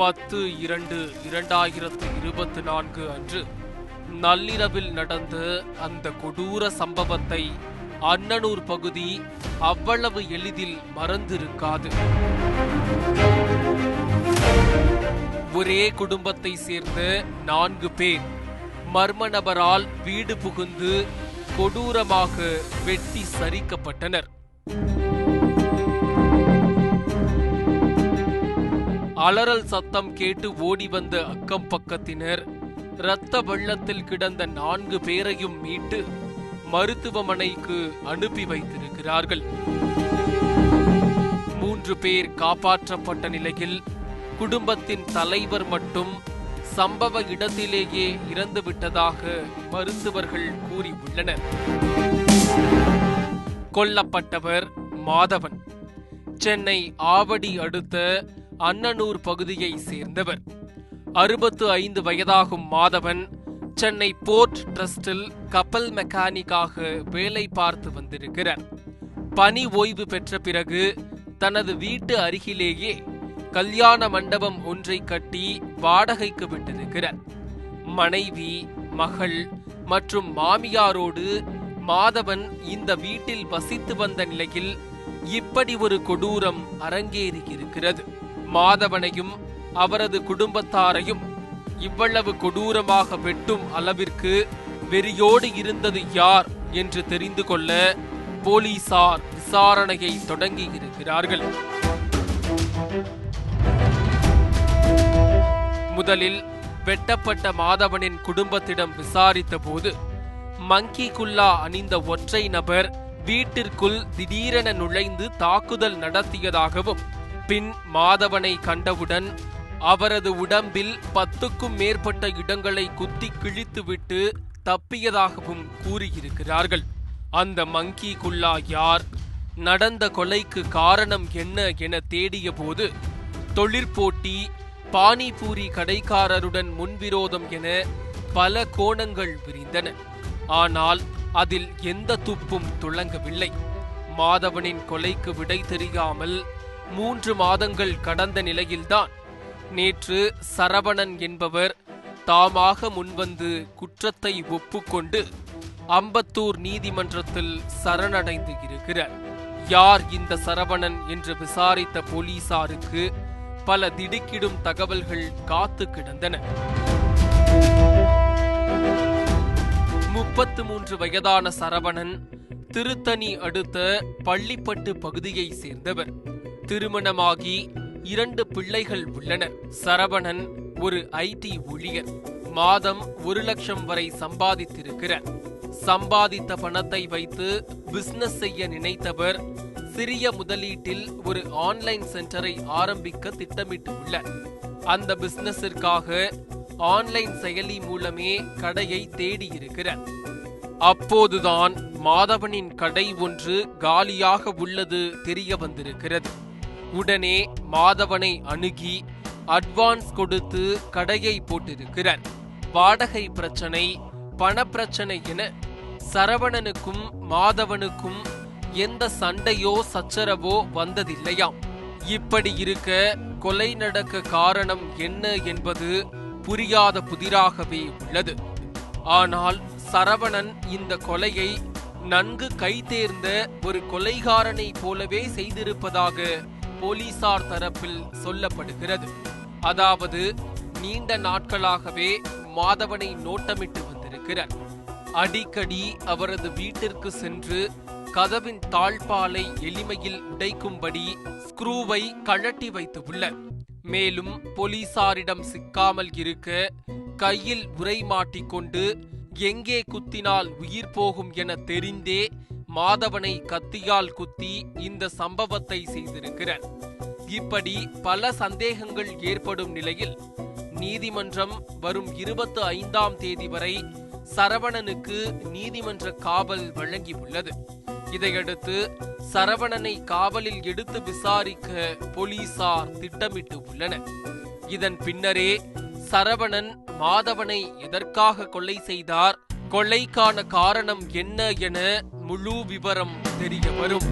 10/2/2024 அன்று நள்ளிரவில் நடந்த அந்த கொடூர சம்பவத்தை அன்னனூர் பகுதி அவ்வளவு எளிதில் மறந்திருக்காது. ஒரே குடும்பத்தை சேர்ந்த 4 பேர் மர்ம நபரால் வீடு புகுந்து கொடூரமாக வெட்டி சரிக்கப்பட்டனர். அலறல் சத்தம் கேட்டு ஓடி வந்த அக்கம் பக்கத்தினர் இரத்த வெள்ளத்தில் கிடந்த 4 பேரையும் மீட்டு மருத்துவமனைக்கு அனுப்பி வைத்திருக்கிறார்கள். 3 பேர் காப்பாற்றப்பட்ட நிலையில் குடும்பத்தின் தலைவர் மட்டும் சம்பவ இடத்திலேயே இறந்துவிட்டதாக மருத்துவர்கள் கூறியுள்ளனர். கொல்லப்பட்டவர் மாதவன். சென்னை ஆவடி அடுத்த அன்னனூர் பகுதியை சேர்ந்தவர். 65 வயதாகும் மாதவன் சென்னை போர்ட் ட்ரஸ்டில் கப்பல் மெக்கானிக்காக வேலை பார்த்து வந்திருக்கிறார். பணி ஓய்வு பெற்ற பிறகு தனது வீட்டு அருகிலேயே கல்யாண மண்டபம் ஒன்றை கட்டி வாடகைக்கு விட்டிருக்கிறார். மனைவி, மகள் மற்றும் மாமியாரோடு மாதவன் இந்த வீட்டில் வசித்து வந்த நிலையில் இப்படி ஒரு கொடூரம் அரங்கேறியிருக்கிறது. மாதவனையும் அவரது குடும்பத்தாரையும் இவ்வளவு கொடூரமாக வெட்டும் அளவிற்கு வெறியோடு இருந்தது யார் என்று தெரிந்து கொள்ள போலீசார் விசாரணையை தொடங்கி இருக்கிறார்கள். முதலில் வெட்டப்பட்ட மாதவனின் குடும்பத்திடம் விசாரித்த போது மங்கி குல்லா அணிந்த ஒற்றை நபர் வீட்டிற்குள் திடீரென நுழைந்து தாக்குதல் நடத்தியதாகவும், பின் மாதவனை கண்டவுடன் அவரது உடம்பில் 10க்கும் மேற்பட்ட இடங்களை குத்தி கிழித்துவிட்டு தப்பியதாகவும் கூறியிருக்கிறார்கள். அந்த மங்கி குல்லா யார், நடந்த கொலைக்கு காரணம் என்ன என தேடிய போது தொழிற்போட்டி, பானிபூரி கடைக்காரருடன் முன்விரோதம் என பல கோணங்கள் விரிந்தன. ஆனால் அதில் எந்த துப்பும் துளங்கவில்லை. மாதவனின் கொலைக்கு விடை தெரியாமல் 3 மாதங்கள் கடந்த நிலையில்தான் நேற்று சரவணன் என்பவர் தாமாக முன்வந்து குற்றத்தை ஒப்புக்கொண்டு அம்பத்தூர் நீதிமன்றத்தில் சரணடைந்து இருக்கிறார். யார் இந்த சரவணன் என்று விசாரித்த போலீசாருக்கு பல திடுக்கிடும் தகவல்கள் காத்து கிடந்தன. 33 வயதான சரவணன் திருத்தணி அடுத்த பள்ளிப்பட்டு பகுதியை சேர்ந்தவர். திருமணமாகி 2 பிள்ளைகள் உள்ளனர். சரவணன் ஒரு IT ஊழியர். மாதம் 1 லட்சம் வரை சம்பாதித்திருக்கிறார். சம்பாதித்த பணத்தை வைத்து பிசினஸ் செய்ய நினைத்தவர் சிறிய முதலீட்டில் ஒரு ஆன்லைன் சென்டரை ஆரம்பிக்க திட்டமிட்டுள்ளார். அந்த பிசினஸிற்காக ஆன்லைன் செயலி மூலமே கடையை தேடியிருக்கிறார். அப்போதுதான் மாதவனின் கடை ஒன்று காலியாக உள்ளது தெரிய வந்திருக்கிறது. உடனே மாதவனை அணுகி அட்வான்ஸ் கொடுத்து கடையை போட்டிருக்கிறார். வாடகை பிரச்சனை, பணப்பிரச்சனை என சரவணனுக்கும் மாதவனுக்கும் எந்த சண்டையோ சச்சரவோ வந்ததில்லையாம். இப்படி இருக்க கொலை நடக்க காரணம் என்ன என்பது புரியாத புதிராகவே உள்ளது. ஆனால் சரவணன் இந்த கொலையை நன்கு கைதேர்ந்த ஒரு கொலைகாரனை போலவே செய்திருப்பதாக போலீசார் தரப்பில் சொல்லப்படுகிறது. அதாவது நீண்ட நாட்களாகவே மாதவனை நோட்டமிட்டு வந்திருக்கிறார். அடிக்கடி அவரது வீட்டிற்கு சென்று கதவின் தாழ்பாலை எளிமையில் உடைக்கும்படி ஸ்க்ரூவை கழட்டி வைத்துள்ளார். மேலும் போலீசாரிடம் சிக்காமல் இருக்க கையில் உரை மாட்டிக்கொண்டு எங்கே குத்தினால் உயிர் போகும் என தெரிந்தே மாதவனை கத்தியால் குத்தி இந்த சம்பவத்தை செய்திருக்கிறார். இப்படி பல சந்தேகங்கள் ஏற்படும் நிலையில் நீதிமன்றம் வரும் 25ஆம் தேதி வரை சரவணனுக்கு நீதிமன்ற காவல் வழங்கியுள்ளது. இதையடுத்து சரவணனை காவலில் எடுத்து விசாரிக்க போலீசார் திட்டமிட்டு உள்ளனர். இதன் பின்னரே சரவணன் மாதவனை எதற்காக கொலை செய்தார், கொலைக்கான காரணம் என்ன என முழு விவரம் தெரிய வரும்.